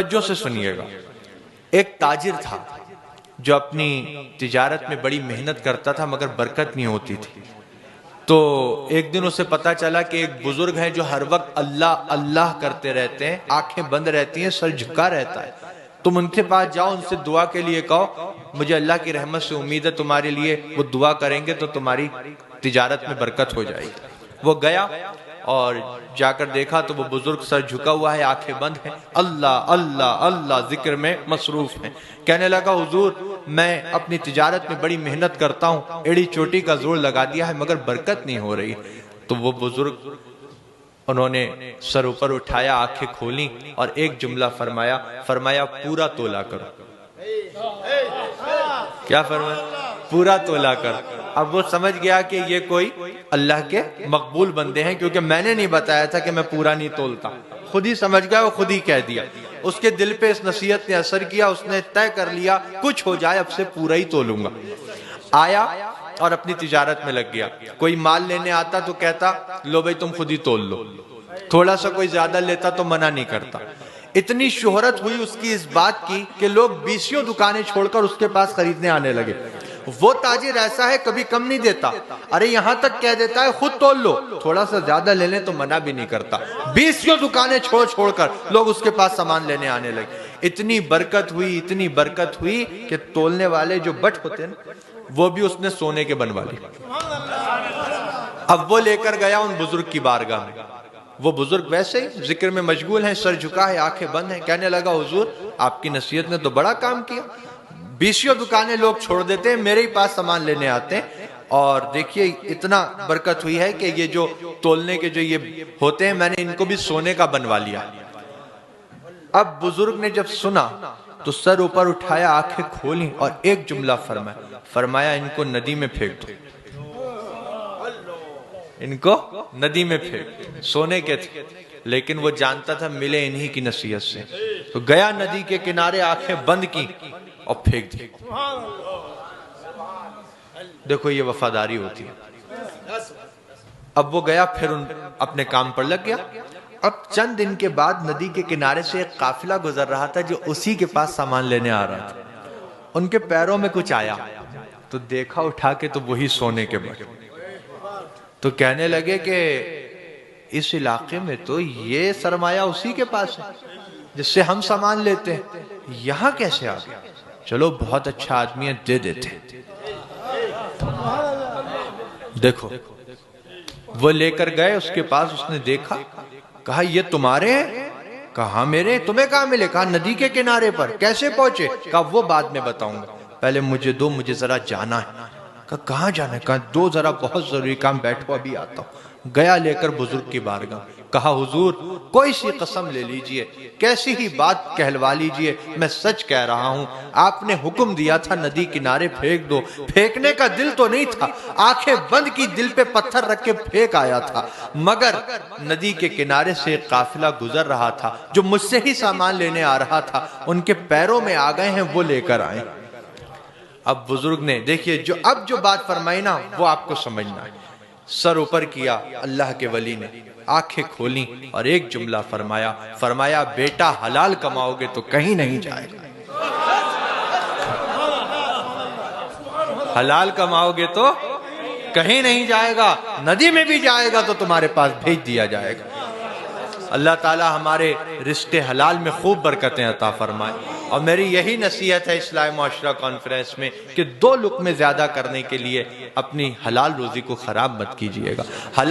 توجہ سے سنیے گا۔ ایک تاجر تھا جو اپنی تجارت میں بڑی محنت کرتا تھا مگر برکت نہیں ہوتی تھی۔ تو ایک دن اسے پتا چلا کہ ایک بزرگ ہے جو ہر وقت اللہ اللہ کرتے رہتے ہیں، آنکھیں بند رہتی ہیں، سر جھکا رہتا ہے۔ تم ان کے پاس جاؤ، ان سے دعا کے لیے کہو، مجھے اللہ کی رحمت سے امید ہے تمہارے لیے وہ دعا کریں گے تو تمہاری تجارت میں برکت ہو جائے گی۔ وہ گیا اور جا کر دیکھا تو وہ بزرگ سر جھکا ہوا ہے، آنکھیں بند ہیں، اللہ اللہ اللہ ذکر میں مصروف ہیں۔ کہنے لگا حضور میں اپنی تجارت میں بڑی محنت کرتا ہوں، ایڑی چوٹی کا زور لگا دیا ہے مگر برکت نہیں ہو رہی۔ تو وہ بزرگ انہوں نے سر اوپر اٹھایا، آنکھیں کھولیں اور ایک جملہ فرمایا پورا تولا کرو۔ کیا فرمایا؟ پورا تولا کرو۔ اب وہ سمجھ گیا کہ یہ کوئی اللہ کے مقبول بندے ہیں، کیونکہ میں نے نہیں بتایا تھا کہ میں پورا نہیں تولتا، خود ہی سمجھ گیا، وہ خود ہی کہہ دیا۔ اس کے دل پہ اس نصیحت نے اثر کیا، اس نے طے کر لیا کچھ ہو جائے اب سے پورا ہی تولوں گا۔ آیا اور اپنی تجارت میں لگ گیا۔ کوئی مال لینے آتا تو کہتا لو بھائی تم خود ہی تول لو، تھوڑا سا کوئی زیادہ لیتا تو منع نہیں کرتا۔ اتنی شہرت ہوئی اس کی اس بات کی کہ لوگ 20 دکانیں چھوڑ کر اس کے پاس خریدنے آنے لگے۔ وہ تاجر ایسا ہے کبھی کم نہیں دیتا، ارے یہاں تک کہہ دیتا ہے خود تول لو، تھوڑا سا زیادہ لے لیں تو منع بھی نہیں کرتا۔ 20 دکانیں چھوڑ کر لوگ اس کے پاس سامان لینے آنے لگے۔ اتنی برکت ہوئی کہ تولنے والے جو بٹ ہوتے ہیں وہ بھی اس نے سونے کے بنوا لی۔ اب وہ لے کر گیا ان بزرگ کی بارگاہ میں۔ وہ بزرگ ویسے ہی ذکر میں مشغول ہیں، سر جھکا ہے، آنکھیں بند ہیں۔ کہنے لگا حضور آپ کی نصیحت نے تو بڑا کام کیا، 20 دکانیں لوگ چھوڑ دیتے ہیں، میرے ہی پاس سامان لینے آتے ہیں، اور دیکھیے اتنا برکت ہوئی ہے کہ یہ جو تولنے کے جو یہ ہوتے ہیں میں نے ان کو بھی سونے کا بنوا لیا۔ اب بزرگ نے جب سنا تو سر اوپر اٹھایا، آنکھیں کھولیں اور ایک جملہ فرمایا ان کو ندی میں پھینک دو، ان کو ندی میں پھینک۔ سونے کے تھے لیکن وہ جانتا تھا ملے انہی کی نصیحت سے، تو گیا ندی کے کنارے، آنکھیں بند کی اور پھینک دی۔ دیکھو یہ وفاداری ہوتی ہے۔ اب وہ گیا پھر اپنے کام پر لگ گیا۔ اب چند دن کے بعد ندی کے کنارے سے ایک قافلہ گزر رہا تھا جو اسی کے پاس سامان لینے آ رہا تھا۔ ان کے پیروں میں کچھ آیا تو دیکھا اٹھا کے تو وہی سونے کے بٹ۔ تو کہنے لگے کہ اس علاقے میں تو یہ سرمایہ اسی کے پاس ہے جس سے ہم سامان لیتے ہیں، یہاں کیسے آ گیا؟ چلو بہت اچھا آدمی ہے، دے دیتے۔ دیکھو وہ لے کر گئے اس کے پاس، اس نے دیکھا، کہا یہ تمہارے ہیں؟ کہا میرے، تمہیں کہاں ملے؟ کہا ندی کے کنارے پر۔ کیسے پہنچے؟ کہا وہ بعد میں بتاؤں گا، پہلے مجھے دو، مجھے ذرا جانا ہے۔ کہا کہاں جانا ہے؟ کہا دو ذرا بہت ضروری کام، بیٹھو ابھی آتا ہوں۔ گیا لے کر بزرگ کی بارگاہ، کہا حضور کوئی سی قسم لے لیجئے، کیسی ہی بات کہلوا لیجئے، میں سچ کہہ رہا ہوں، آپ نے حکم دیا تھا ندی کنارے پھینک دو، پھینکنے کا دل تو نہیں تھا، آنکھیں بند کی دل پہ پتھر رکھ کے پھینک آیا تھا، مگر ندی کے کنارے سے ایک قافلہ گزر رہا تھا جو مجھ سے ہی سامان لینے آ رہا تھا، ان کے پیروں میں آ گئے ہیں، وہ لے کر آئے۔ اب بزرگ نے دیکھیے اب جو بات فرمائی نا وہ آپ کو سمجھنا ہے۔ سر اوپر کیا اللہ کے ولی نے، آنکھیں کھولیں اور ایک جملہ فرمایا بیٹا حلال کماؤ گے تو کہیں نہیں جائے گا، حلال کماؤ گے تو کہیں نہیں جائے گا، ندی میں بھی جائے گا تو تمہارے پاس بھیج دیا جائے گا۔ اللہ تعالی ہمارے رزق حلال میں خوب برکتیں عطا فرمائے، اور میری یہی نصیحت ہے اصلاح معاشرہ کانفرنس میں کہ 2 لقمے زیادہ کرنے کے لیے اپنی حلال روزی کو خراب مت کیجئے گا۔